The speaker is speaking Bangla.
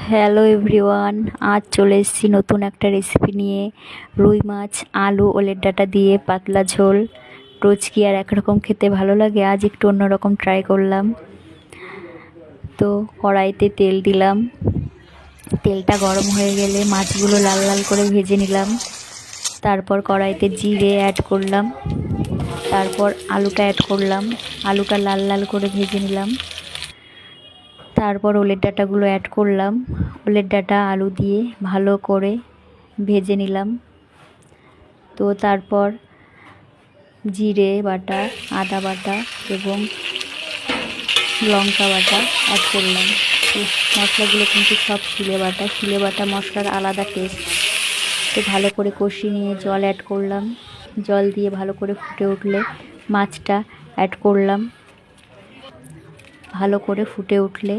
হ্যালো এভরিওয়ান, আজ চলে এসেছি নতুন একটা রেসিপি নিয়ে। রুই মাছ, আলু, ওলের ডাঁটা দিয়ে পাতলা ঝোল। রোজ কি আর একরকম খেতে ভালো লাগে, আজ একটু অন্যরকম ট্রাই করলাম। তো কড়াইতে তেল দিলাম, তেলটা গরম হয়ে গেলে মাছগুলো লাল লাল করে ভেজে নিলাম। তারপর কড়াইতে জিরে অ্যাড করলাম, তারপর আলুটা অ্যাড করলাম, আলুটা লাল লাল করে ভেজে নিলাম। তারপর ওলের ডাঁটাগুলো অ্যাড করলাম, ওলের ডাঁটা আলু দিয়ে ভালো করে ভেজে নিলাম। তো তারপর জিরে বাটা, আদা বাটা এবং লঙ্কা বাটা অ্যাড করলাম। তো মশলাগুলো কিন্তু সব শিলে বাটা মশলার আলাদা টেস্ট। তো ভালো করে কষিয়ে নিয়ে জল অ্যাড করলাম, জল দিয়ে ভালো করে ফুটে উঠলে মাছটা অ্যাড করলাম। ভালো করে ফুটে উঠলে